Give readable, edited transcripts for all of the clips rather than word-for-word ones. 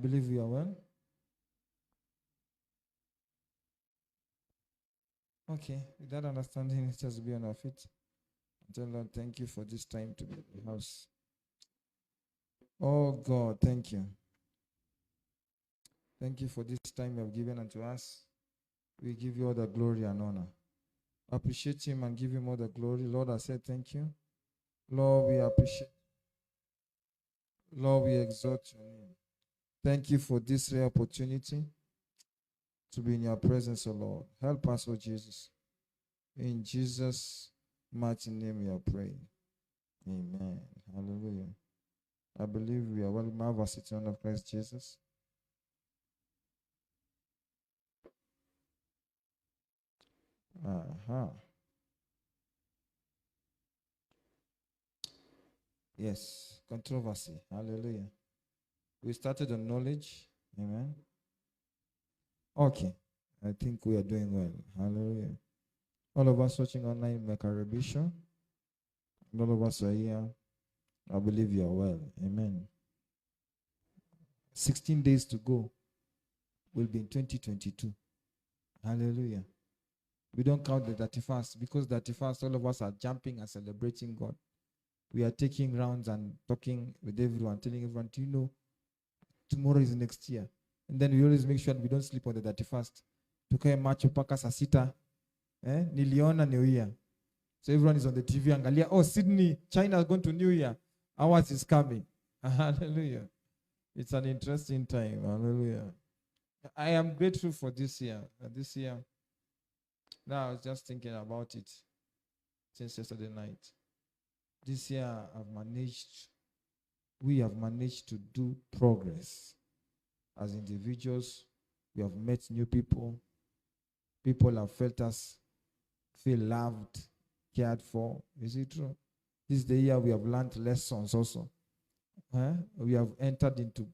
believe you are well. Okay, with that understanding, let's just be on our feet. Tell Lord, thank you for this time to be in the house. Oh God, thank you. Thank you for this time you have given unto us. We give you all the glory and honor. Appreciate him and give him all the glory. Lord, I said thank you. Lord, we appreciate. Lord, we exalt your name. Thank you for this rare opportunity to be in your presence, O Lord. Help us, O Jesus. In Jesus' mighty name we are praying. Amen. Hallelujah. I believe we are well. Have a citizen of Christ Jesus. Yes, controversy. Hallelujah. We started on knowledge. Amen. Okay. I think we are doing well. Hallelujah. All of us watching online, make a revision. All of us are here. I believe you are well. Amen. 16 days to go. Will be in 2022. Hallelujah. We don't count the 31st because 31st, all of us are jumping and celebrating God. We are taking rounds and talking with everyone, telling everyone, do you know, tomorrow is next year. And then we always make sure that we don't sleep on the 31st. Tukae macho paka saa sita. Niliona New Year. So everyone is on the TV angalia, oh, Sydney, China is going to New Year. Ours is coming. Hallelujah. It's an interesting time. Hallelujah. I am grateful for this year. This year, now I was just thinking about it since yesterday night. This year we have managed to do progress. As individuals, we have met new people. People have felt us feel loved, cared for. Is it true? This is the year we have learned lessons also. We have entered into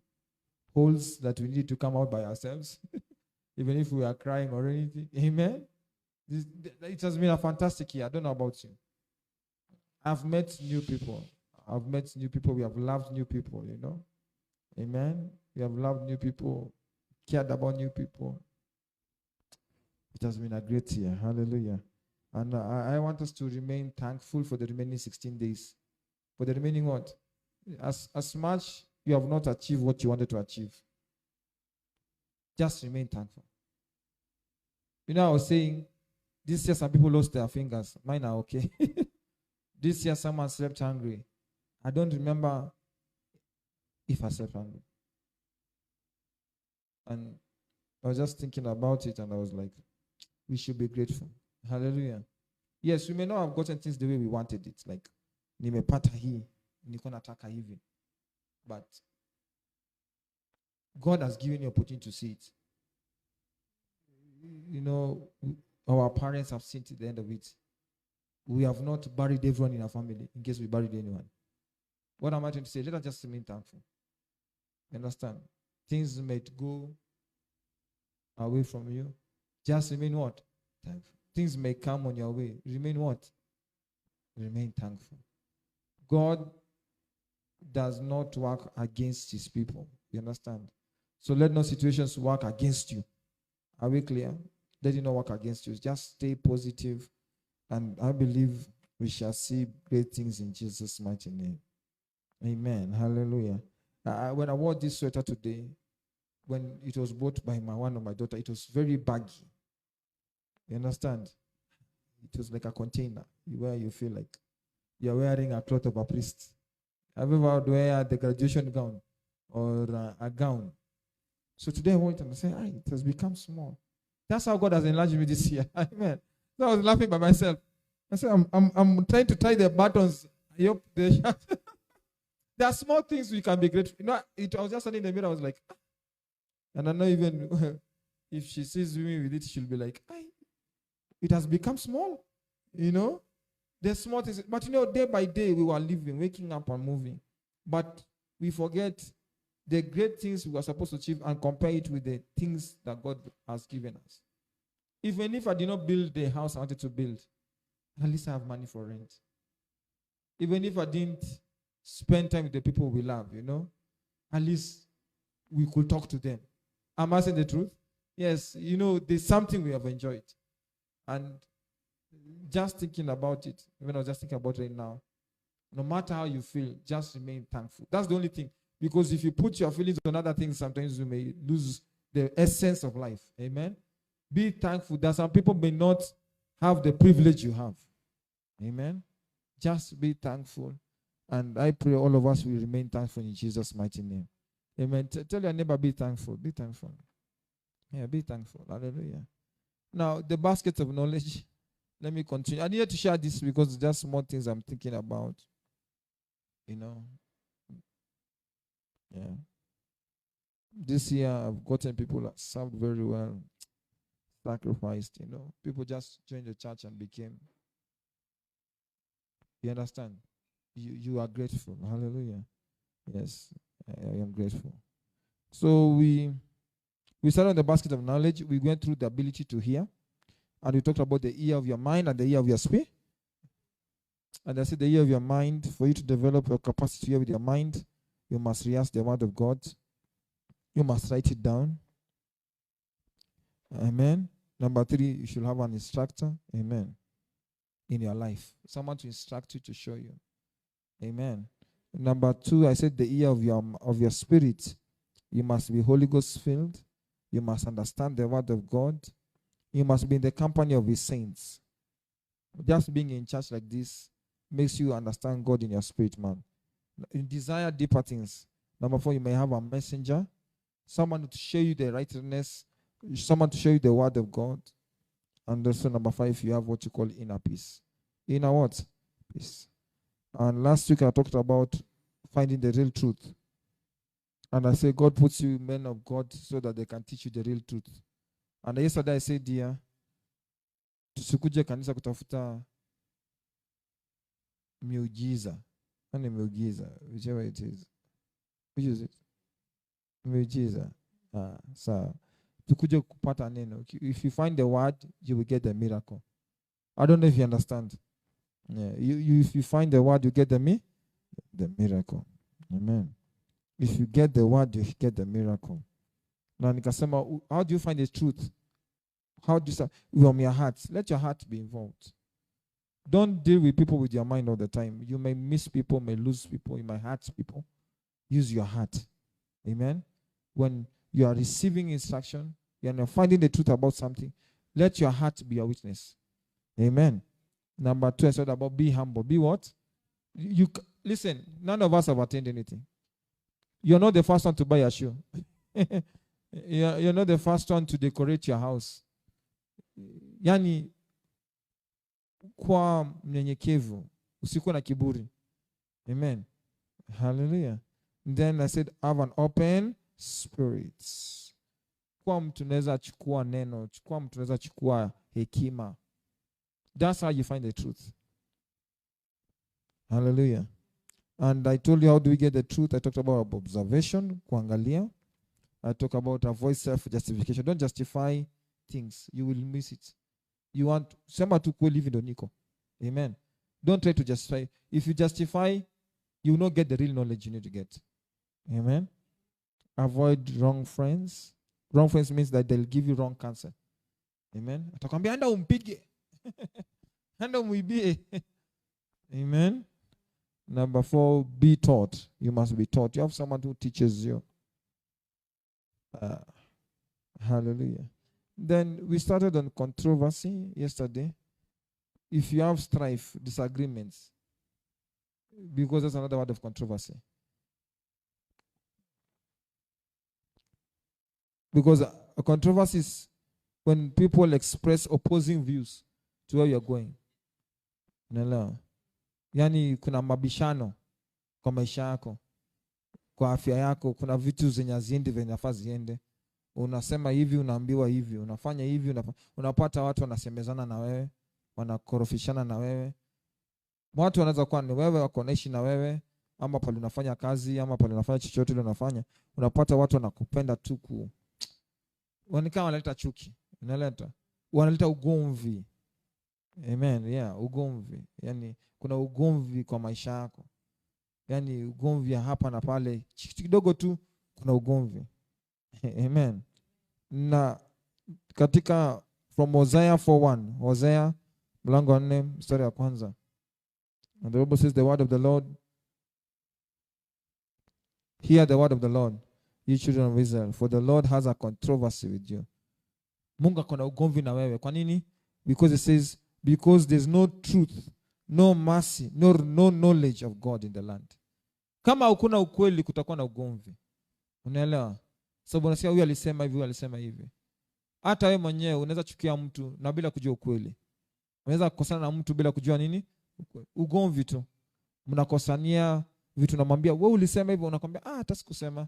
holes that we need to come out by ourselves, even if we are crying or anything. Amen? It has been a fantastic year. I don't know about you. I've met new people. We have loved new people, you know. Amen? We have loved new people, cared about new people. It has been a great year. Hallelujah. And I want us to remain thankful for the remaining 16 days. For the remaining what? As much you have not achieved what you wanted to achieve, just remain thankful. You know, I was saying, this year some people lost their fingers. Mine are okay. This year someone slept hungry. I don't remember if I slept hungry. And I was just thinking about it and I was like, we should be grateful. Hallelujah. Yes, we may not have gotten things the way we wanted it. Like, nimepata hii, niko nataka hivi. But God has given you opportunity to see it. You know, our parents have seen to the end of it. We have not buried everyone in our family in case we buried anyone. What am I trying to say? Let us just remain thankful. You understand? Things might go away from you. Just remain what? Thankful. Things may come on your way. Remain what? Remain thankful. God does not work against his people. You understand? So let no situations work against you. Are we clear? Let it not work against you. Just stay positive. And I believe we shall see great things in Jesus' mighty name. Amen. Hallelujah. When I wore this sweater today, when it was bought by one of my daughter, it was very baggy. You understand? It was like a container where you feel like you're wearing a cloth of a priest. Have you ever wear the graduation gown or a gown? So today I went and I said, it has become small. That's how God has enlarged me this year. Amen. So I was laughing by myself. I said, I'm trying to tie the buttons. I hope there are small things we can be grateful. You know, I was just standing in the mirror. I was like, and I know even if she sees me with it, she'll be like, it has become small. You know, there's small things. But you know, day by day we were living, waking up and moving. But we forget the great things we were supposed to achieve and compare it with the things that God has given us. Even if I did not build the house I wanted to build, at least I have money for rent. Even if I didn't spend time with the people we love, you know, at least we could talk to them. Am I saying the truth? Yes, there's something we have enjoyed. And just thinking about it, when I was just thinking about it right now, no matter how you feel, just remain thankful. That's the only thing. Because if you put your feelings on other things, sometimes you may lose the essence of life. Amen. Be thankful that some people may not have the privilege you have. Amen. Just be thankful. And I pray all of us will remain thankful in Jesus' mighty name. Amen. Tell your neighbor, be thankful. Be thankful. Yeah, be thankful. Hallelujah. Now, the basket of knowledge. Let me continue. I needed to share this because it's just more things I'm thinking about. Yeah. This year, I've gotten people that served very well, sacrificed, People just joined the church and became. You understand? You are grateful. Hallelujah. Yes, I am grateful. So we started on the basket of knowledge. We went through the ability to hear. And we talked about the ear of your mind and the ear of your spirit. And I said the ear of your mind, for you to develop your capacity to hear with your mind, you must rehearse the word of God. You must write it down. Amen. Number 3, you should have an instructor. Amen. In your life. Someone to instruct you, to show you. Amen. Number 2, I said the ear of your spirit. You must be Holy Ghost filled. You must understand the word of God. You must be in the company of his saints. Just being in church like this makes you understand God in your spirit, man. In desire deeper things. Number 4, you may have a messenger. Someone to show you the righteousness. Someone to show you the word of God. And also number 5, you have what you call inner peace. Inner what? Peace. And last week I talked about finding the real truth. And I said God puts you men of God so that they can teach you the real truth. And yesterday I said, dear, tusikuje kanisa kutafuta miujiza. Ani miujiza, whichever it is. Which is it? Miujiza. So tukuje kupata neno. If you find the word, you will get the miracle. I don't know if you understand. Yeah, if you find the word, you get the miracle. Amen. If you get the word, you get the miracle. Now nikasema, how do you find the truth? How do you start? From your heart. Let your heart be involved. Don't deal with people with your mind all the time. You may miss people, may lose people, you might hurt people. Use your heart. Amen. When you are receiving instruction, you are finding the truth about something, let your heart be a witness. Amen. Number 2, I said about be humble. Be what? Listen, none of us have attained anything. You're not the first one to buy a shoe. You're not the first one to decorate your house. Yani, kwa mnyenyekevu, usikuwe na kiburi. Amen. Hallelujah. And then I said, have an open spirit. Kwa mtu unaweza chukua neno, kwa mtu unaweza chukua hekima. That's how you find the truth. Hallelujah. And I told you how do we get the truth. I talked about observation, kuangalia. I talk about avoid self-justification. Don't justify things. You will miss it. You want sema tu kweli hivi ndo niko. Amen. Don't try to justify. If you justify, you will not get the real knowledge you need to get. Amen. Avoid wrong friends. Wrong friends means that they'll give you wrong counsel. Amen. Atakwambia enda umpige. Enda umuibie. Amen. Number 4, be taught. You must be taught. You have someone who teaches you. Hallelujah. Then we started on controversy yesterday. If you have strife, disagreements, because that's another word of controversy. Because a controversy is when people express opposing views to where you're going. Unaelewa? Yani kuna mabishano kwa maisha yako, kwa afya yako, kuna vitu zenye haziendi venye nafaa ziende. Unasema hivi, unaambiwa hivi, unafanya hivi, unapata watu wanasemezana na wewe, wanakorofishana na wewe. Watu wanaweza kuwa ni wewe wako naishi na wewe, ama pale unafanya kazi, ama pale unafanya chochote ile unafanya, unapata watu wanakupenda tu wanakaa wanaleta chuki, wanaleta ugomvi. Amen. Yeah, ugomvi. Yani kuna ugomvi kwa maisha yako. Yani ugomvi hapa na pale, kidogo tu kuna ugomvi. Amen. Na katika from Hosea 4:1, Hosea mlango wa 4 mstari wa kwanza. And the Bible says the word of the Lord, hear the word of the Lord, you children of Israel, for the Lord has a controversy with you. Mungu akona ugomvi na wewe. Kwa nini? Because it says, because there's no truth, no mercy, no knowledge of God in the land. Kama hakuna ukweli kutakuwa na ugomvi. Unaelewa? Sababu unasikia huyu alisema hivi, huyu alisema hivi. Hata wewe mwenyewe unaweza chukia mtu na bila kujua ukweli. Unaweza kukosana na mtu bila kujua nini? Ugomvi tu. Mnakosania vitu, namwambia wewe ulisema hivyo, unakwambia hata sikusema.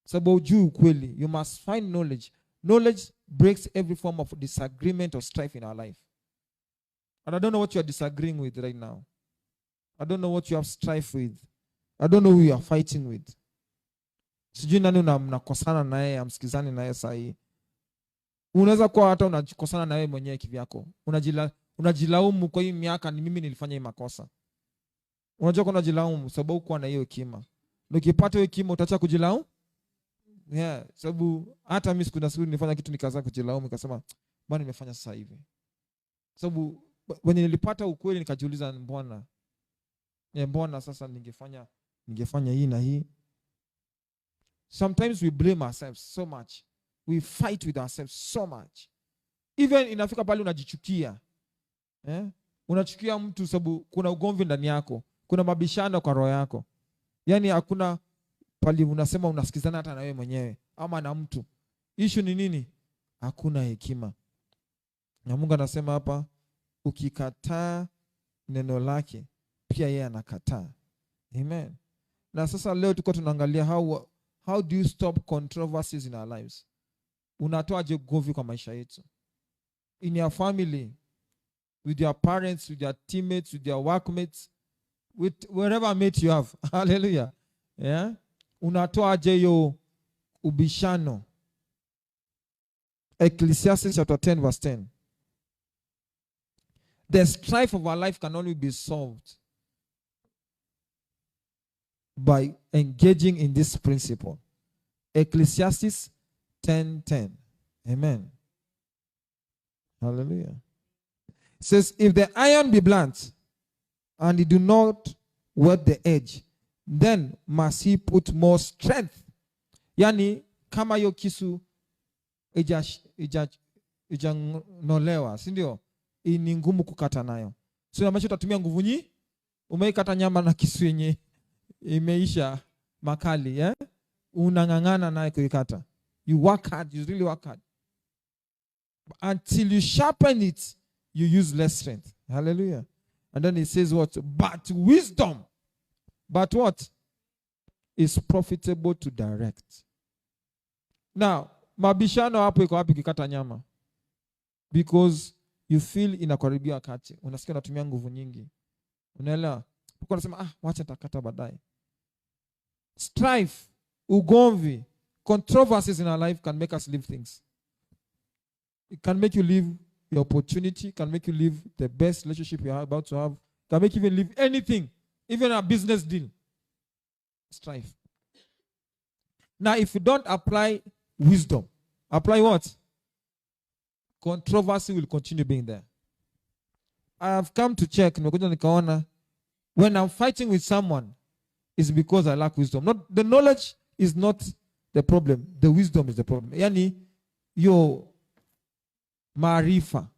Sababu hujui ukweli. You must find knowledge. Knowledge breaks every form of disagreement or strife in our life. And I don't know what you are disagreeing with right now. I don't know what you have strife with. I don't know who you are fighting with. Sijui nani mnakosana naye, amsikizani naye sahi. Unaweza kuwa hata unakosana na wewe mwenyewe kivyako. Unajilaumu kwa hii miaka ni mimi nilifanya hii makosa. Unajua kwa unajilaumu sababu kwa na hiyo hekima. Na ukipata hiyo hekima utaacha kujilaumu? Yeah, sababu hata mimi kuna siku nilifanya kitu nikaanza kujilaumu, nikasema bwana nimefanya sasa hivi. Sababu when nilipata ukweli nikajiuliza mbona sasa ningefanya hii na hii. Sometimes we blame ourselves so much. We fight with ourselves so much. Even inafika pale unajichukia. Unachukia mtu sababu kuna ugomvi ndani yako. Kuna mabishano kwa roho yako. Yaani hakuna pale unasema unasikizana hata na wewe mwenyewe ama na mtu. Issue ni nini? Hakuna hekima. Na Mungu anasema hapa, ukikataa neno lake pia yeye anakataa. Amen. Na sasa leo tuko tunaangalia how do you stop controversies in our lives? Unatoaje ugomvi kwa maisha yetu? In your family, with your parents, with your teammates, with your workmates, with wherever mate you have. Hallelujah. Yeah? Unatoaje hiyo ubishano? Ecclesiastes chapter 10 verse 10. The strife of our life can only be solved by engaging in this principle. Ecclesiastes 10:10. Amen. Hallelujah. It says, if the iron be blunt and it do not whet the edge, then must he put more strength. Yani kama hiyo kisu ijanolewa, si ndio? Ni ngumu kukata nayo. So na utatumia nguvu nyingi. Umeikata nyama na kisu yenye imeisha makali, unang'ang'ana naye kuikata. You work hard, you really work hard. Until you sharpen it, you use less strength. Hallelujah. And then it says what? But wisdom. But what? Is profitable to direct. Now, mabishano hapo iko wapi kikata nyama? Because you feel inakaribia wakati. Unasikia unatumia nguvu nyingi. Unaelewa? Uko unasema wacha nitakata baadaye. Strife, ugomvi, controversies in our life can make us leave things. It can make you leave your opportunity, can make you leave the best relationship you are about to have, can make you even leave anything, even a business deal. Strife. Now, if you don't apply wisdom, apply what? Controversy will continue being there. I have come to check, when I'm fighting with someone, it's because I lack wisdom. Not the knowledge is not the problem. The wisdom is the problem. Yani, your maarifa.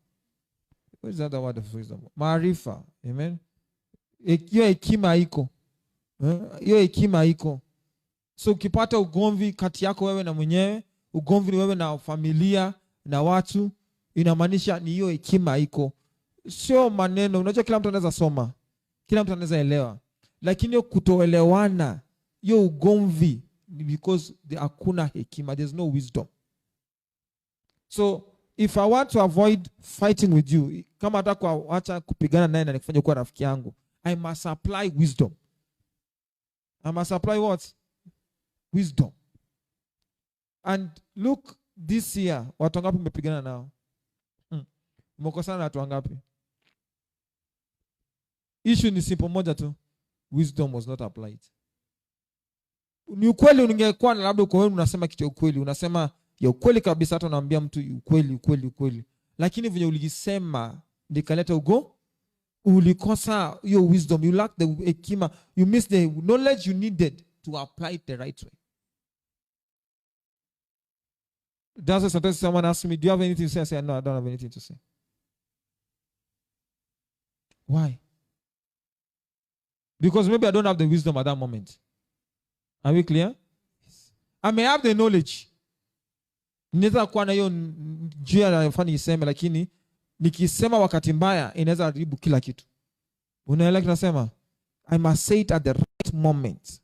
What is that the word of wisdom? Maarifa. Amen. Hiyo hekima iko. Hiyo hekima iko. So ukipata ugomvi kati yako wewe na mwenyewe, ugomvi ni wewe na familia na watu, inamaanisha ni hiyo hekima iko. Sio maneno. Unajua kila mtu anaweza soma. Kila mtu anaweza elewa. Lakini hiyo kutoelewana, hiyo ugomvi ni because hakuna hekima. There's no wisdom. So if I want to avoid fighting with you, kama nataka kuacha kupigana naye na nikufanye kuwa rafiki yangu, I must apply wisdom. I must apply what? Wisdom. And look, this year, watu wangapi mmepigana nao? Mmekosana na watu wangapi? Issue ni simple moja tu. Wisdom was not applied. Ni ukweli, ungekuwa na labda uko wewe unasema kitu ya ukweli, unasema ya ukweli kabisa, hata unaambia mtu ukweli, lakini vile ulisema ndikaleta ulikosa hiyo wisdom, you lack the hekima, you miss the knowledge you needed to apply it the right way. That's why sometimes someone asks me, do you have anything to say? I say, no, I don't have anything to say. Why? Because maybe I don't have the wisdom at that moment. Are we clear? Yes. I may have the knowledge. Ninaweza kuwa na hiyo njia na nafanya niseme, lakini nikisema wakati mbaya inaweza haribu kila kitu. Unaelewa kinasema? I must say it at the right moment.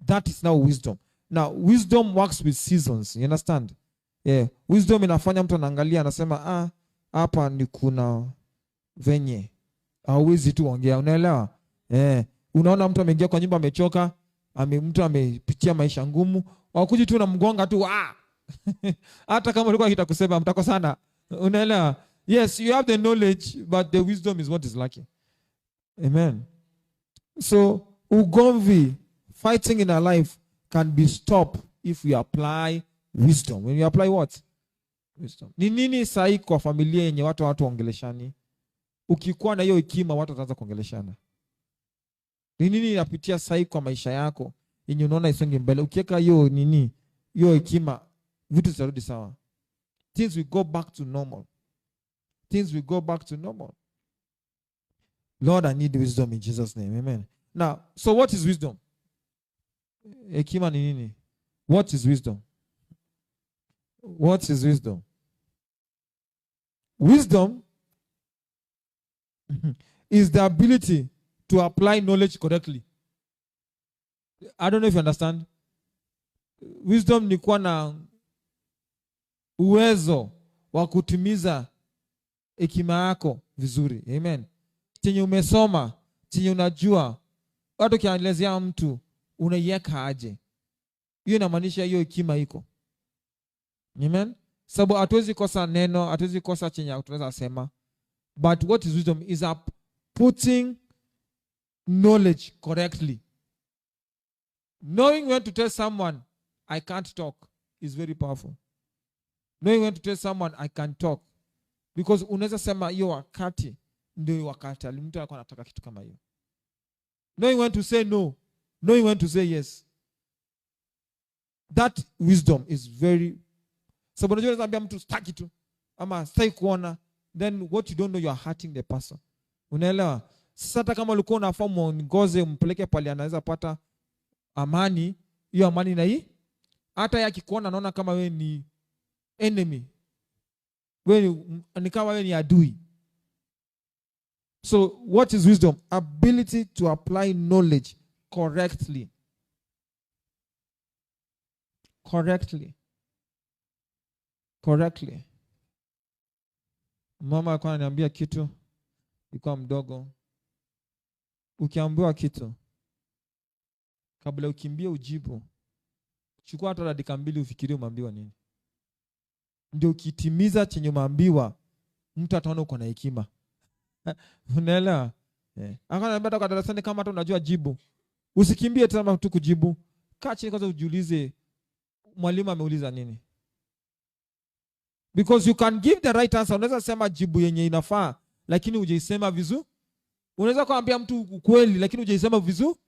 That is now wisdom. Now, wisdom works with seasons. You understand? Yeah. Wisdom inafanya mtu anaangalia anasema, hapa ni kuna venye. Hauwezi tu ongea. Unaelewa? Unaona mtu ameingia kwa nyumba amechoka, mtu amepitia maisha ngumu, wakuji tu na mgonga tu, hata kama ulikuwa kitakusema mtakosana. Unaelewa? Yes, you have the knowledge, but the wisdom is what is lacking. Amen. So, ugomvi, fighting in our life can be stopped if we apply wisdom. When you apply what? Wisdom. Ni nini sahi kwa familia yenye watu waongeleshani? Ukikuwa na hiyo hekima watu wataanza kuongeleshana. Ni nini inapitia sahi kwa maisha yako yenye unaona isonge mbele? Ukiweka hiyo hiyo hekima, vitu zitarudi sawa. Things will go back to normal. Things will go back to normal. Lord, I need wisdom in Jesus' name. Amen. Now, so what is wisdom? Hekima ni nini? What is wisdom? What is wisdom? Wisdom is the ability to apply knowledge correctly. I don't know if you understand. Wisdom ni kuwa na uwezo wa kutimiza hekima yako vizuri. Amen. Chenye umesoma, chenye unajua, watu kielezea mtu unaiweka aje. Hiyo inamaanisha hiyo hekima iko. Amen. Sababu hatuwezi kosa neno, hatuwezi kosa chenye tunaweza sema. But what is wisdom is putting knowledge correctly. Knowing when to tell someone I can't talk is very powerful. Knowing when to tell someone I can talk, because unaweza sema hiyo wakati ndio wakati mtu alikuwa anataka kitu kama hiyo. Knowing when to say no, knowing when to say yes. That wisdom is very. Sababu unajua unaambia mtu sitaki tu ama sitaki kuona, then what you don't know, you are hurting the person. Unaelewa? Sasa hata kama ulikuwa unafahamu ongoze umpeleke pale anaweza pata amani, hiyo amani na hii hata yakikuona anaona kama wewe ni enemy. Wewe ni kama wewe ni adui. So what is wisdom? Ability to apply knowledge correctly. Correctly. Mama alikuwa ananiambia kitu, ilikuwa mdogo. Ukiambiwa kitu, kabla ukimbie ujibu, chukua hata dakika 2 ufikirie umeambiwa nini. Ndio ukitimiza chenye umeambiwa, mtu ataona uko na hekima. Unaelewa? Akaniambia kwa darasani kama hata unajua jibu, usikimbie tena tu kujibu. Kaa chini kwanza ujiulize mwalimu ameuliza nini. Because you can give the right answer. Unaweza sema jibu yenye inafaa, lakini hujaisema vizuri. Unaweza kuambia mtu ukweli, lakini hujaisema vizuri.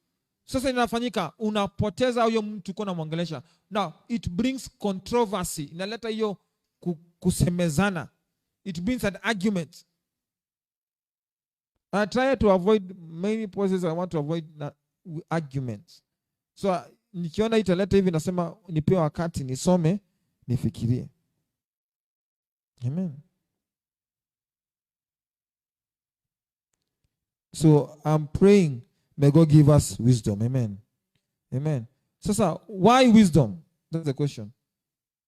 Sasa inafanyika, unapoteza huyo mtu uko unamwongelesha. Now, it brings controversy. Inaleta hiyo kusemezana. It brings an argument. I try to avoid many places. I want to avoid arguments. So, nikiona italeta hivi nasema nipe wakati nisome, nifikirie. Amen. So I'm praying, may God give us wisdom. Amen. Amen. So why wisdom? That's the question.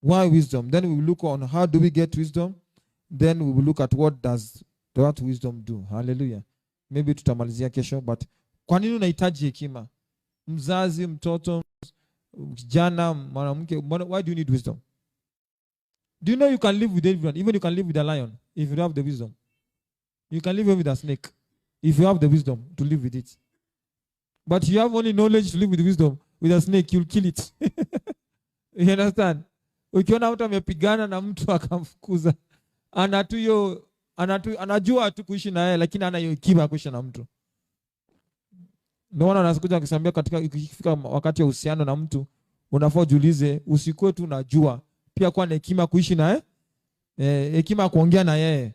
Why wisdom? Then we will look on how do we get wisdom. Then we will look at what does that wisdom do. Hallelujah. Maybe tutamalizia kesho, but kwa nini unahitaji hekima? Mzazi, mtoto, kijana, mwanamke, why do you need wisdom? Do you know you can live with everyone? Even you can live with a lion if you have the wisdom. You can live with a snake if you have the wisdom to live with it. But you have only knowledge to live with wisdom. with a snake, you'll kill it. You understand? Ukiona mtu amepigana na mtu akamfukuza, anajua tu kuishi na yeye, lakini hana hiyo hekima kuishi na mtu. Ndio maana nasikuja kukuambia katika ikifika wakati wa uhusiano na mtu, unafaa ujiulize, usikue tu unajua, pia kuwa na hekima kuishi na yeye, hekima kuongea na yeye.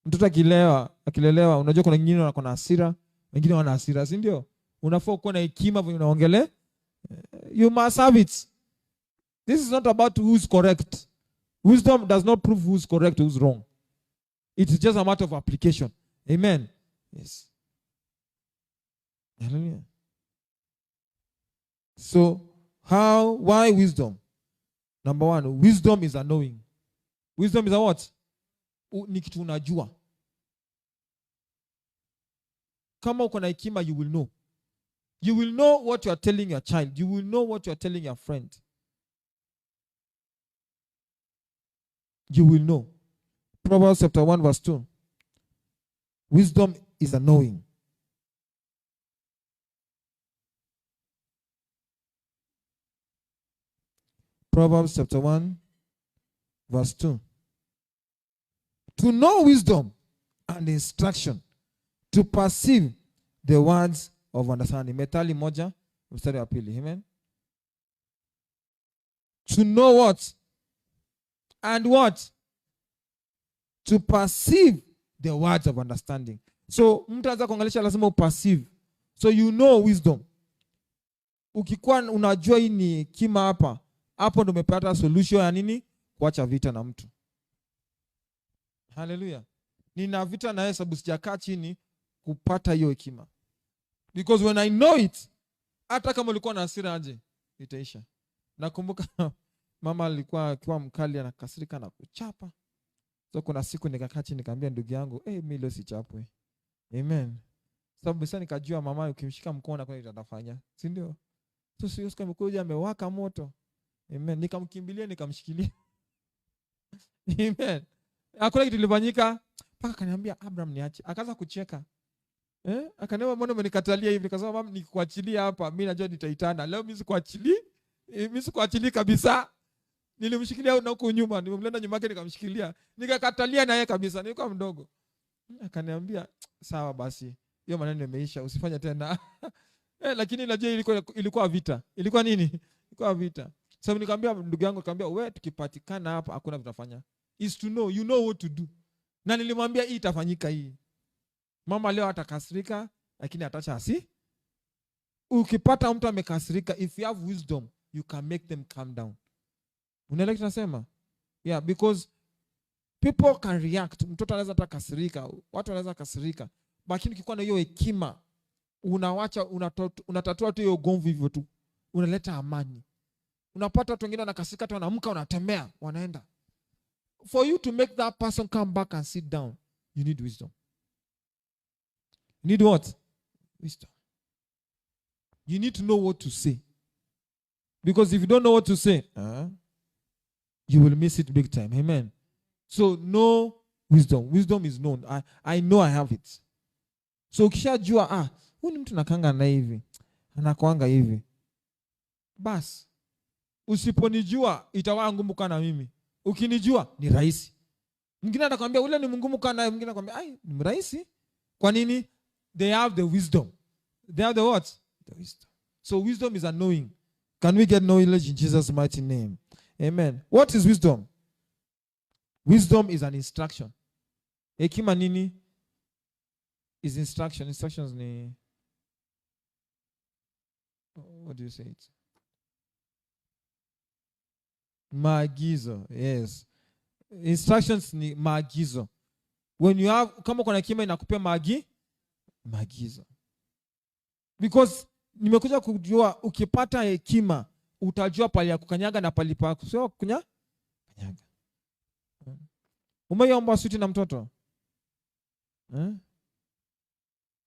Mtoto akilelewa, unajua kuna wengine wako na hasira, wengine wana hasira, si ndio? Unafaa kuwa na hekima vile unaongelea. You must have it. This is not about who's correct. Wisdom does not prove who's correct, who's wrong. It's just a matter of application. Amen. Yes. Hallelujah. So, why wisdom? Number one, wisdom is a knowing. Wisdom is a what? Ni kitu unajua. Kama uko na hekima, you will know. You will know what you are telling your child. You will know what you are telling your friend. You will know. Proverbs chapter 1 verse 2. Wisdom is a knowing. Proverbs chapter 1 verse 2. To know wisdom and instruction, to perceive the words of understanding. Methali moja, mstari wa pili. Amen. To know what? And what? To perceive the words of understanding. So, mtu anza kuangalia lazima uperceive. So you know wisdom. Ukikuwa unajua hii ni kima hapa, hapo ndo umepata solution ya nini? Kuacha vita na mtu. Hallelujah. Nina vita na yeye sababu sijakaa chini kupata hiyo hekima. Because when I know it, hata kama ulikuwa na hasira aje, itaisha. Nakumbuka mama alikuwa akiwa mkali, anakasirika na kuchapa. So kuna siku nikakaa chini nikamwambia ndugu yangu, mimi leo sichapwe. Amen. Sababu sasa nikajua mama ukimshika mkono kwa nini atafanya. Si ndio? So sio kama mkoja amewaka moto. Amen. Nikamkimbilia nikamshikilia. Amen. Hakuna kitu kilifanyika mpaka akaniambia Abraham niache. Akaanza kucheka. Akaniambia mbona umenikatalia hivi? Nikasema mama nikuachilia hapa, mimi najua nitaitana. Leo mimi sikuachili. Mimi sikuachili kabisa. Nilimshikilia na huko nyuma, nimemlenda nyuma yake nikamshikilia. Nikakatalia na yeye kabisa, nilikuwa mdogo. Akaniambia sawa basi. Hiyo maneno yameisha, usifanye tena. Lakini najua ilikuwa vita. Ilikuwa nini? Ilikuwa vita. Sababu nikamwambia ndugu yangu, nikamwambia wewe tukipatikana hapa hakuna vitafanya. Is to know, you know what to do. Na nilimwambia hii itafanyika hii. Mama leo atakasirika lakini atacha ukipata mtu amekasirika, if you have wisdom, you can make them calm down. Unaelewa tunasema? Yeah, because people can react. Mtoto anaweza atakasirika, watu wanaweza kasirika. Lakini ukikuwa na hiyo hekima, unatatua tu hiyo ugomvi hivyo tu. Unaleta amani. Unapata watu wengine wanakasirika hata wanaamka wanatembea, wanaenda. For you to make that person come back and sit down, you need wisdom. You need what? Wisdom. You need to know what to say. Because if you don't know what to say, you will miss it big time. Amen. So know wisdom. Wisdom is known. I know I have it. So ukishajua huyu ni mtu nakanga na hivi, anakuanga hivi, bas usiponijua itakuwa ngumu kana mimi. Ukinijua ni rahisi. Mwingine atakwambia ule ni ngumu kana, mwingine anakuambia ni rahisi. Kwa nini? They have the wisdom. They have the what? The wisdom. So wisdom is a knowing. Can we get knowledge in Jesus' mighty name? Amen. What is wisdom? Wisdom is an instruction. Hekima nini? Is instruction. Instructions ni, what do you say it? Maagizo. Yes. Instructions ni maagizo. When you have, kama kuna hekima inakupea maagizo. Because nimekuja kujua ukipata hekima utajua pali ya kukanyaga na pali pa sio kanyaga. Umeomba suti na mtoto?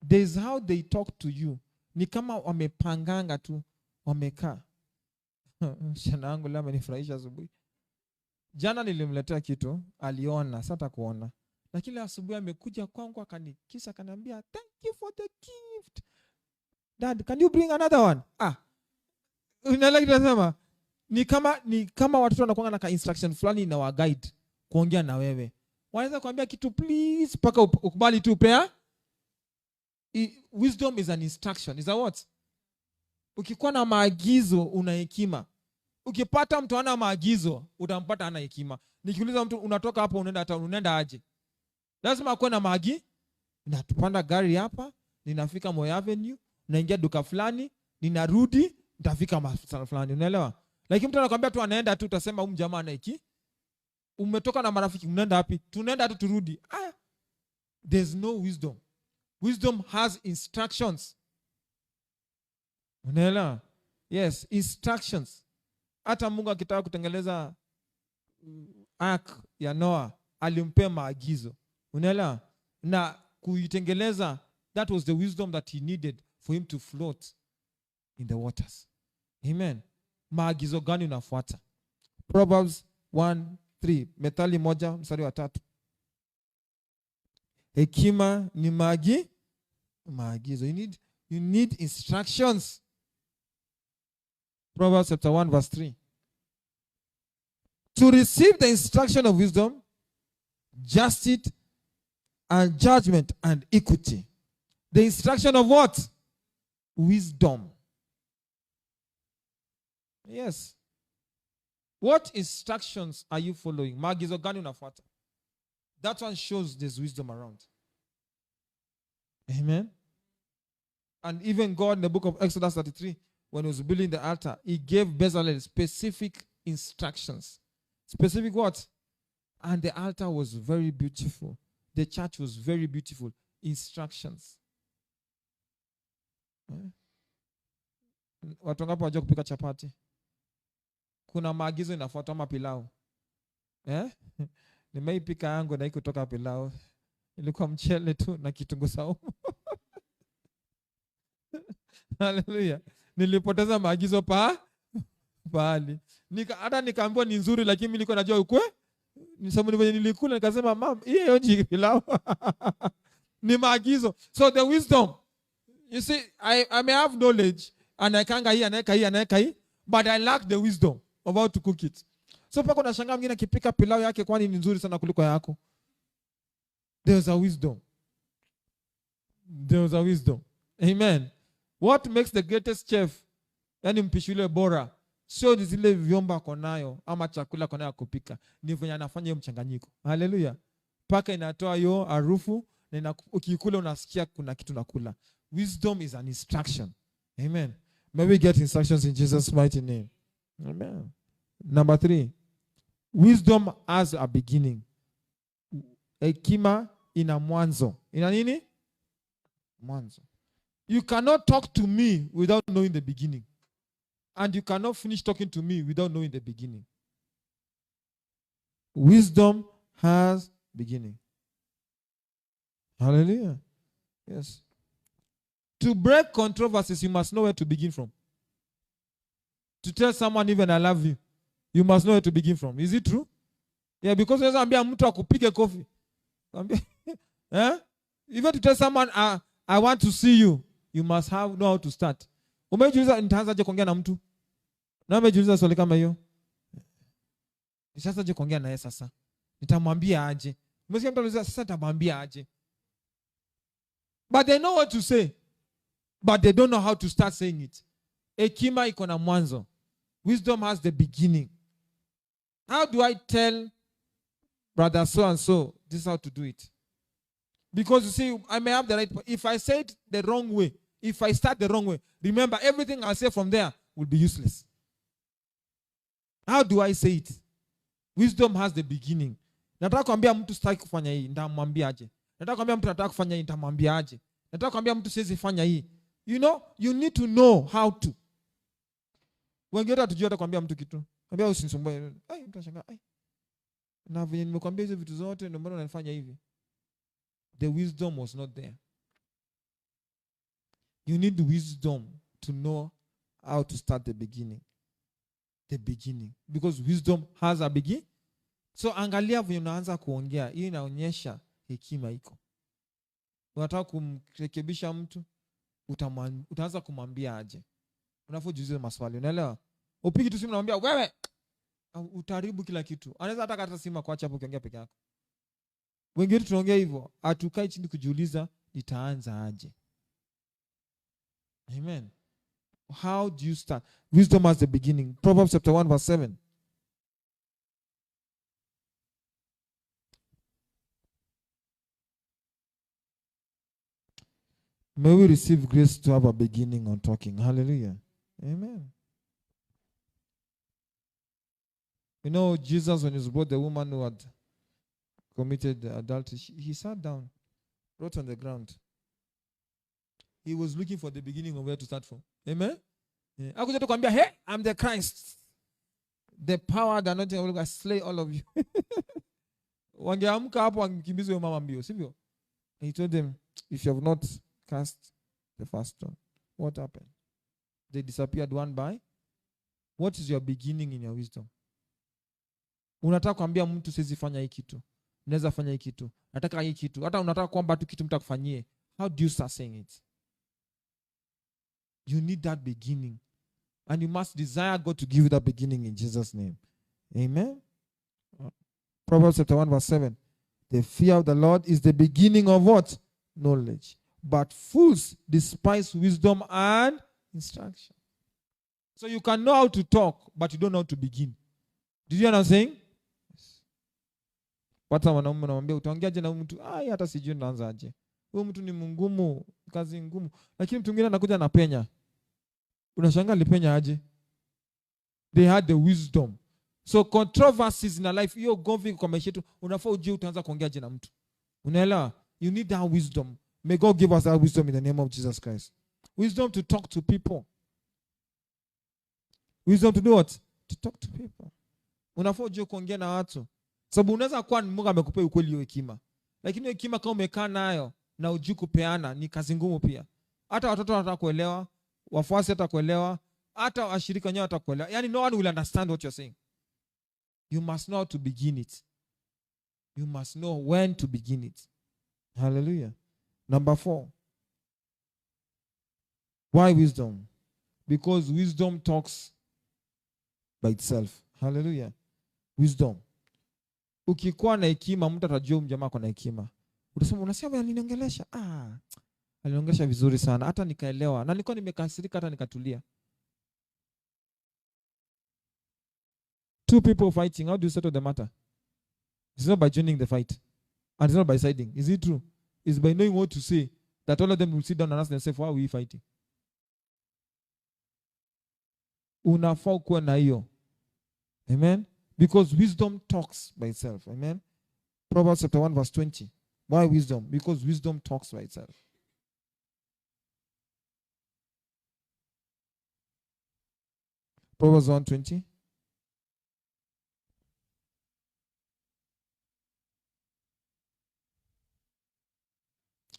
There's how they talk to you. Ni kama wamepanganga tu, wamekaa. Shana yangu leo amenifurahisha asubuhi. Jana nilimletea kitu, aliona, sasa kuona. Lakini asubuhi amekuja kwangu akanikisa akaniambia, "Thank you for the gift." Dad, can you bring another one? Unalekisema ni kama watoto wanakuanga na ka instruction fulani na wa guide kuongea na wewe. Wanaweza kuambia kitu please paka ukubali tu pea. Wisdom is an instruction. Is that what? Ukikuwa na maagizo una hekima. Ukipata mtu ana maagizo utampata ana hekima. Nikiuliza mtu unatoka hapo unaenda aje? Lazima akuwe na maagizo. Natupanda gari hapa, ninafika Moi Avenue, naingia duka fulani, ninarudi, nitafika mahali fulani. Unaelewa? Lakini mtu anakuambia tu anaenda tu, utasema huyu jamaa ana hiki. Umetoka na marafiki, mnaenda wapi? Tunaenda tu turudi. There's no wisdom. Wisdom has instructions. Unaelewa? Yes, instructions. Hata Mungu akitaka kutengeleza ark ya Noah, alimpea maagizo. Unaelewa? Na kuitengeleza, that was the wisdom that he needed for him to float in the waters. Amen. Maagizo gani unafuata? Proverbs 1:3, Methali 1:3. Hekima ni maagizo. You need instructions. Proverbs chapter 1:3. To receive the instruction of wisdom, justice and judgment and equity. The instruction of what? Wisdom. Yes. What instructions are you following? Maagizo gani unafuata? That one shows there's wisdom around. Amen. And even God in the book of Exodus 33, when he was building the altar, he gave Bezalel specific instructions. Specific what? And the altar was very beautiful. The church was very beautiful. Instructions. Watu ngapi wajua kupika chapati? Kuna maagizo inafuata ama pilau? Nimeipika yangu na ikutoka pilau. Ilikuwa mchele tu na kitunguu saumu. Hallelujah. Nilipoteza maagizo pahali. Hata nikaambiwa ni nzuri lakini mimi nilikuwa najua ukwe. Nisamu nilikula nikasema mama, hiyo nji pilau. Ni maagizo. So the wisdom. You see, I may have knowledge and I can't anaweka hii, but I lack the wisdom of how to cook it. So pako nashangaa mwingine akipika pilau yake kwani ni nzuri sana kuliko yako. There's a wisdom. There's a wisdom. Amen. What makes the greatest chef, yani mpishi yule bora, sio zile vyombo ako nayo ama chakula ako nayo kupika, ni venye anafanya hiyo mchanganyiko. Hallelujah. Paka inatoa hiyo harufu na ukikula unasikia kuna kitu nakula. Wisdom is an instruction. Amen. May we get instructions in Jesus' mighty name. Amen. Number 3. Wisdom has a beginning. Hekima ina mwanzo. Ina nini? Mwanzo. You cannot talk to me without knowing the beginning. And you cannot finish talking to me without knowing the beginning. Wisdom has beginning. Hallelujah. Yes. To break controversies, you must know where to begin from. To tell someone even I love you, you must know where to begin from. Is it true? Yeah, because unaweza ambia mtu akupige kofi. Even to tell someone I want to see you, you must know how to start. Umejiuliza nitaanzaje kuongea na mtu? Na umejiuliza swali kama hiyo? Nishaanzaje kuongea naye sasa? Nitamwambia aje? Umesikia mtu anauliza sasa nitamwambia aje? But they know what to say. But they don't know how to start saying it. Hekima iko na mwanzo. Wisdom has the beginning. How do I tell brother so and so this is how to do it? Because you see, I may have the right, if I say it the wrong way, if I start the wrong way, remember everything I'll say from there will be useless. How do I say it? Wisdom has the beginning. Nataka kuambia mtu sitaki kufanya hii, nitamwambia aje? Nataka kuambia mtu nataka kufanya hii, nitamwambia aje? Nataka kuambia mtu siwezi fanya hii. You know, you need to know how to. Wengine hatujui hata kuambia mtu kitu. Ambia usinisumbue. Mtu anashangaa, na vile nimekuambia hizo vitu zote ndio mbona unanifanya hivi? The wisdom was not there. You need wisdom to know how to start the beginning. The beginning. Because wisdom has a beginning. So angalia vile unaanza kuongea. Hii inaonyesha hekima iko. Unataka kumrekebisha mtu, utaanza kumwambia aje? Unapojiuliza maswali, unaelewa? Upigi tu simu unamwambia wewe, utaharibu kila kitu. Anaweza hata kata simu kuacha hapo ukiongea peke yako. Wengine tunaongea hivyo, atukai chini kujiuliza nitaanza aje. Amen. How do you start? Wisdom as the beginning. Proverbs chapter 1 verse 7. May we receive grace to have a beginning on talking. Hallelujah. Amen. You know, Jesus, when he was brought the woman who had committed adultery, he sat down, wrote on the ground. He was looking for the beginning of where to start from. Amen. Akuja to kwambia, hey, I'm the Christ. The power, the anointing will slay all of you. Wangeamka hapo wangekimbizwe mama mbio, sivyo? He told them, if you have not cast the first stone, what happened? They disappeared one by. What is your beginning in your wisdom? Unataka kuambia mtu siwezi fanya hii kitu. Naweza fanya hii kitu. Nataka hii kitu. Hata unataka kuomba tu kitu mtu akufanyie. How do you start saying it? You need that beginning. And you must desire God to give you that beginning in Jesus' name. Amen. Proverbs chapter 1 verse 7. The fear of the Lord is the beginning of what? Knowledge. But fools despise wisdom and instruction. So you can know how to talk, but you don't know how to begin. Did you understand what I'm saying? Yes. Wata wanaume wanamwambia utaongeaje na mtu? Hata sijui naanza aje. Huyu mtu ni mngumu, kazi ngumu. Lakini mtu mwingine anakuja na penya. Unashangaa alipenya aje? They had the wisdom. So controversies in a life, hiyo gomvi kwa maisha yetu, unafaa ujue utaanza kuongeaje na mtu. Unaelewa? You need that wisdom. May God give us that wisdom in the name of Jesus Christ. Wisdom to talk to people. Wisdom to do what? To talk to people. Unafaa ujue kuongea na watu. Sababu unaweza kuwa Mungu amekupea ukweli hiyo hekima. Lakini hiyo hekima kama umekaa nayo na ujue kupeana ni kazi ngumu pia. Hata watoto wanataka kuelewa, wafuasi hata kuelewa, hata washirika wenyewe watakuelewa. Yani no one will understand what you're saying. You must know how to begin it. You must know when to begin it. Hallelujah. Number 4. Why wisdom? Because wisdom talks by itself. Hallelujah. Wisdom. Ukikuwa na hekima, mtu atajua mjamaa kwa na hekima. Utasema unasema aliniongelesha. Aliniongelesha vizuri sana. Hata nikaelewa. Na nilikuwa nimekasirika hata nikatulia. Two people fighting. How do you settle the matter? It's not by joining the fight. And it's not by siding. Is it true? It's by knowing what to say. That all of them will sit down and ask themselves, why are we fighting? Unafaa kuwa na hiyo. Amen? Because wisdom talks by itself. Amen? Proverbs chapter 1 verse 20. Why wisdom? Because wisdom talks by itself. Proverbs 1:20.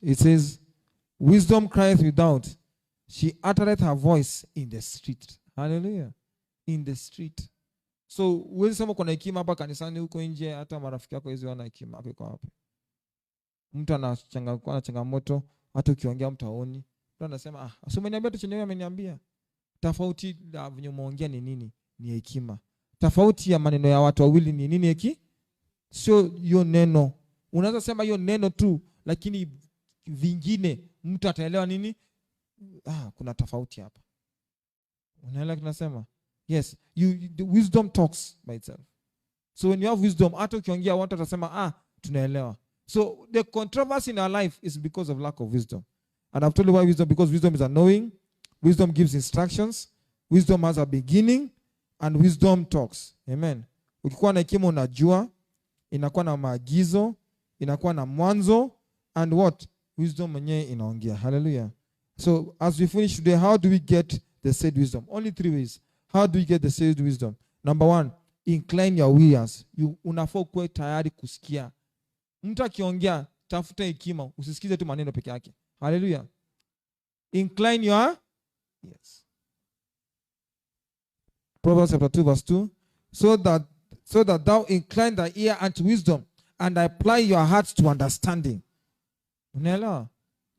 It says, wisdom crieth without. She uttereth her voice in the street. Hallelujah. In the street. So, uwezi sema kuna hekima hapa kanisani huko nje, hata marafiki yako hizo wana hekima hapo kwa wapi. Mtu ana changamoto, hata ukiongea mtu haoni. Mtu anasema, asumeniambia tu chenyewe ameniambia. Tofauti ya venye umeongea ni nini? Ni hekima. Tofauti ya maneno ya watu wawili ni nini heki? Sio hiyo neno. Unaweza sema hiyo neno tu, lakini vingine mtu ataelewa nini? Kuna tofauti hapa. Unaelewa tunasema? Yes, the wisdom talks by itself. So when you have wisdom, hata ukiongea watu watasema tunaelewa. So the controversy in our life is because of lack of wisdom. And I've told you why wisdom, because wisdom is a knowing, wisdom gives instructions, wisdom has a beginning, and wisdom talks. Amen. Ukikuwa na hekima unajua, inakuwa na maagizo, inakuwa na mwanzo, and what? Wisdom mwenyewe inaongea. Hallelujah. So as we finish today, how do we get the said wisdom? Only 3 ways. How do we get the said wisdom? Number 1, incline your ears. Unafaa kuwa tayari kusikia. Mtu akiongea, tafuta hekima, usisikize tu maneno peke yake. Hallelujah. Incline your ears. Proverbs chapter 2 verse 2. So that thou incline thy ear unto wisdom and apply your heart to understanding. Unaelewa?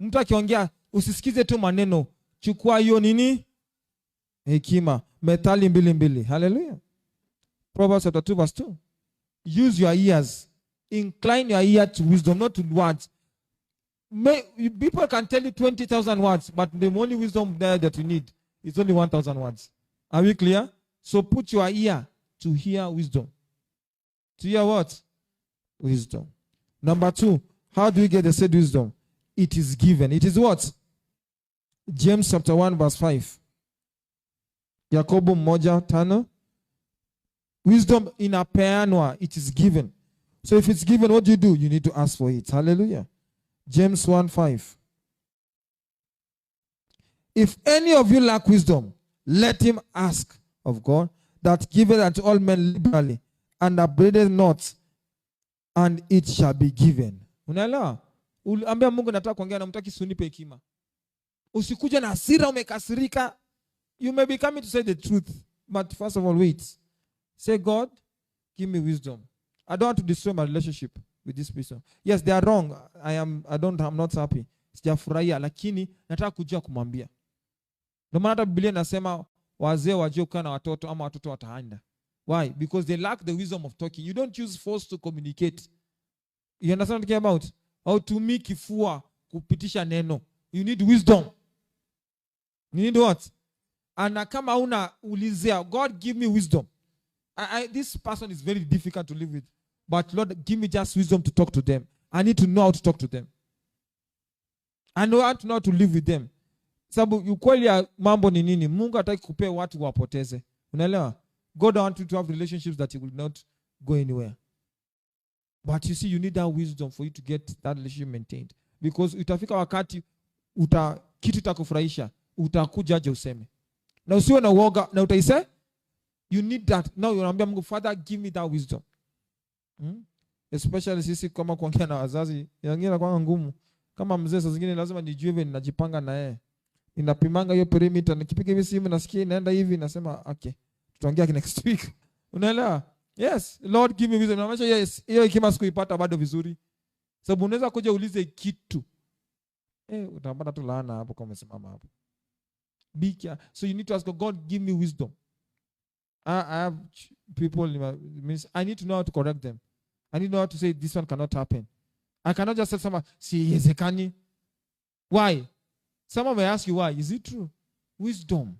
Mtu akiongea, Usisikize tu maneno. Chukua hiyo nini? Hekima. Methali 2:2. Hallelujah. Proverbs chapter 2 verse 2. Use your ears. Incline your ear to wisdom, not to words. People can tell you 20,000 words, but the only wisdom there that you need is only 1,000 words. Are we clear? So put your ear to hear wisdom. To hear what? Wisdom. Number 2, how do we get the said wisdom? It is given. It is what? James chapter 1 verse 5. Yakobo 1:5. Wisdom inapeanwa, it is given. So if it's given, what do? You need to ask for it. Hallelujah. James 1:5. If any of you lack wisdom, let him ask of God, that giveth unto all men liberally, and upbraideth not, and it shall be given. Unaelewa? Ambia Mungu nataka kuongea na mtaki sunipe hekima. Usikuja na hasira umekasirika. You may be coming to say the truth, but first of all, wait. Say, God, give me wisdom. I don't want to destroy my relationship with this person. Yes, they are wrong. I'm not happy. Sijafurahia, lakini nataka kujua kumwambia. Ndio maana hata Biblia inasema wazee wajue kukaa na watoto ama watoto wataenda. Why? Because they lack the wisdom of talking. You don't use force to communicate. You understand what I'm talking about? Hautumii kifua kupitisha neno. You need wisdom. You need what? And kama una ulizea, God give me wisdom. This person is very difficult to live with. But Lord, give me just wisdom to talk to them. I need to know how to talk to them. I know how to live with them. Sababu ukweli ya mambo ni nini? Mungu hataki kupea watu wapoteze. Unaelewa? God wants you to have relationships that will not go anywhere. But you see, you need that wisdom for you to get that relationship maintained. Because utafika wakati kitu itakufurahisha, utakuja aje useme. Na usiwe na uoga na utaise, you need that. Now unaambia Mungu, Father, give me that wisdom. Especially sisi kama kuongea na wazazi, yangine kwa ngumu. Kama mzee saa zingine lazima nijue vile ninajipanga na yeye. Ninapimanga hiyo perimeter, nikipiga hivi simu nasikia inaenda hivi, nasema okay, tutaongea next week. Unaelewa? Yes, Lord give me wisdom. Namaanisha yes, hiyo hekima sikuipata bado vizuri. Sababu unaweza kuja ulize kitu. Utapata tu laana hapo kama umesimama hapo. Be careful. So you need to ask God, give me wisdom. I have people means I need to know how to correct them. I need to know how to say this one cannot happen. I cannot just tell someone, see, Ezekani. Why? Someone may ask you why. Is it true? Wisdom.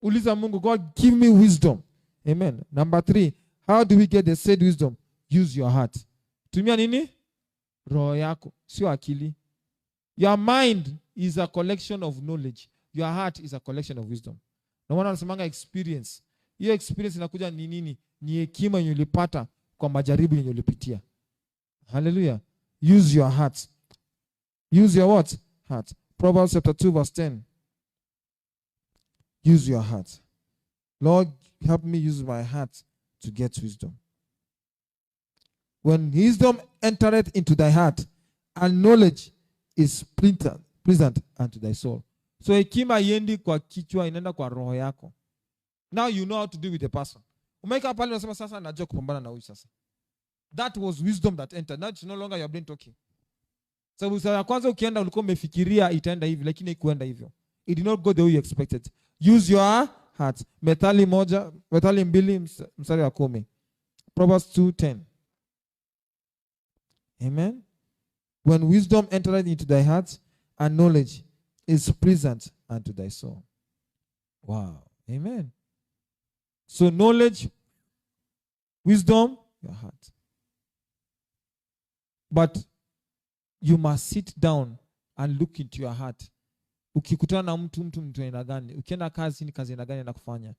Uliza Mungu, God, give me wisdom. Amen. Number 3, how do we get the said wisdom? Use your heart. Tumia nini? Roho yako, sio akili. Your mind is a collection of knowledge. Your heart is a collection of wisdom. Na wana wanasemanga experience. Hiyo experience inakuja ni nini? Ni hekima yenye ulipata kwa majaribu yenye ulipitia. Hallelujah. Use your heart. Use your what? Heart. Proverbs chapter 2 verse 10. Use your heart. Lord, help me use my heart to get wisdom. When wisdom entereth into thy heart, and knowledge is pleasant unto thy soul. So hekima iendi kwa kichwa, inaenda kwa roho yako. Now you know how to deal with the person. Umeka pale unasema sasa najua kupambana na huyu sasa. That was wisdom that entered. Now it's no longer your brain talking. Sababu saa ya kwanza ukienda ulikuwa umefikiria itaenda hivi, lakini haikuenda hivyo. It did not go the way you expected. Use your heart. Methali 2 mstari wa 10. Proverbs 2:10. Amen. When wisdom entereth into thy heart, and knowledge is pleasant unto thy soul. Wow. Amen. So knowledge, wisdom, your heart. But you must sit down and look into your heart. Ukikutana na mtu aina gani? Ukienda kazi ni kazi aina gani anakufanya?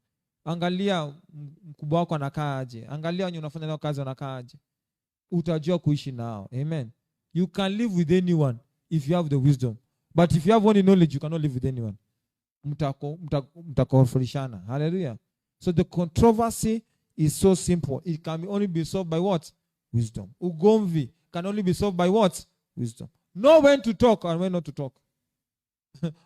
Angalia mkubwa wako anakaa aje. Angalia wenye unafanya nao kazi wanakaa aje. Utajua kuishi nao. Amen. You can live with anyone if you have the wisdom. But if you have only knowledge, you cannot live with anyone. Mtakorofishana. Hallelujah. So the controversy is so simple. It can only be solved by what? Wisdom. Ugomvi can only be solved by what? Wisdom. Know when to talk and when not to talk.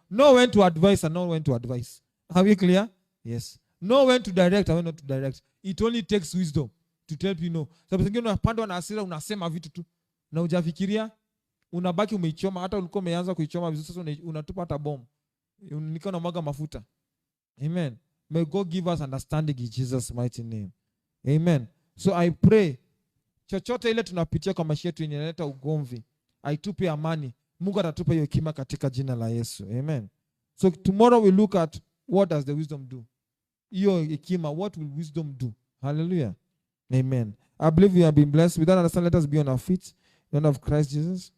Know when to advise and know when to advise. Are we clear? Yes. Know when to direct and when not to direct. It only takes wisdom to help you know. Sababu zingine unapandwa na hasira unasema vitu tu na hujafikiria. unabaki umeichoma, hata ulikuwa umeanza kuichoma vizuri, sasa unatupa hata bomu, niko na mwaga mafuta. Amen. May God give us understanding in Jesus mighty name. Amen. So I pray chochote ile tunapitia kwa maisha yetu inaleta ugomvi, aitupe amani, Mungu atatupa hiyo hekima katika jina la Yesu. Amen. So tomorrow we look at what does the wisdom do. Hiyo hekima, what will wisdom do? Hallelujah. Amen. I believe you have been blessed. With that understand, let us be on our feet in honor of Christ Jesus.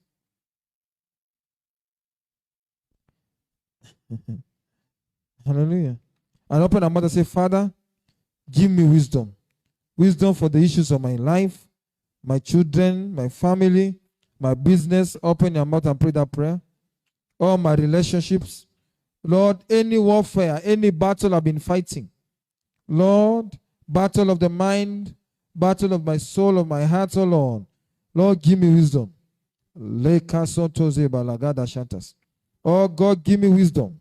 Hallelujah. And open our mouth and say, Father, give me wisdom. Wisdom for the issues of my life, my children, my family, my business. Open your mouth and pray that prayer. All my relationships. Lord, any warfare, any battle I've been fighting. Lord, battle of the mind, battle of my soul, of my heart, oh Lord. Lord, give me wisdom. Oh God, give me wisdom.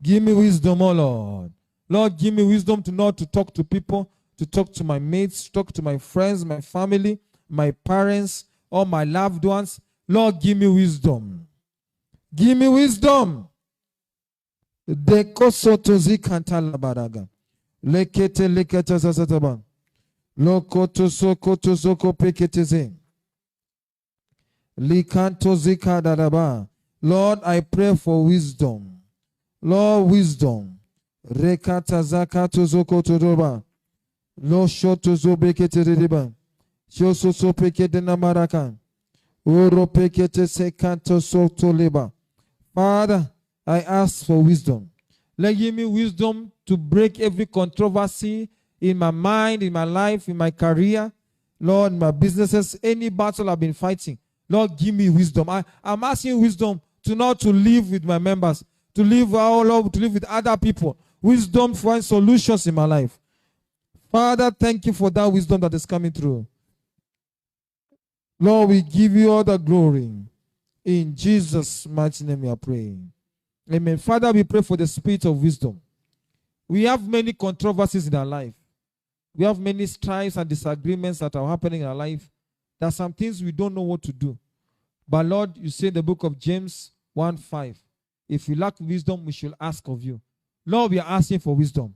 Give me wisdom, oh Lord. Lord, give me wisdom to know to talk to people, to talk to my mates, to talk to my friends, my family, my parents, all my loved ones. Lord, give me wisdom. Give me wisdom. Dekosotozi kantalabaraga. Lekete lekete sasataba. Lokoto sokoto soko peketeze. Likanto zikadadaba. Lord, I pray for wisdom. Lord, wisdom. Rekata zakato zokoto doba. Lo shoto zobekete riba. Shoso so pekete namaraka. Oro pekete sekanto soto leba. Father, I ask for wisdom. Let give me wisdom to break every controversy in my mind, in my life, in my career. Lord, in my businesses, any battle I've been fighting. Lord, give me wisdom. I'm asking wisdom to not to live with my members, to live all over, to live with other people. Wisdom to find solutions in my life. Father, thank you for that wisdom that is coming through. Lord, we give you all the glory. In Jesus' mighty name we are praying. Amen. Father, we pray for the spirit of wisdom. We have many controversies in our life. We have many strifes and disagreements that are happening in our life. There are some things we don't know what to do. But Lord, you say in the book of James 1:5, if you lack wisdom, we should ask of you. Lord, we are asking for wisdom.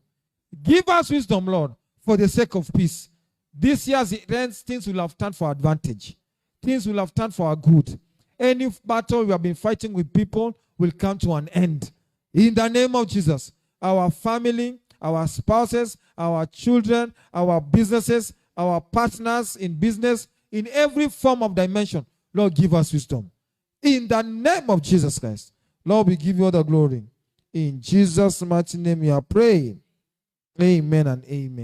Give us wisdom, Lord, for the sake of peace. This year's events, things will have turned for advantage. Things will have turned for our good. Any battle we have been fighting with people will come to an end. In the name of Jesus, our family, our spouses, our children, our businesses, our partners in business, in every form of dimension, Lord, give us wisdom. In the name of Jesus Christ, Lord, we give you all the glory. In Jesus' mighty name we are praying. Amen and amen.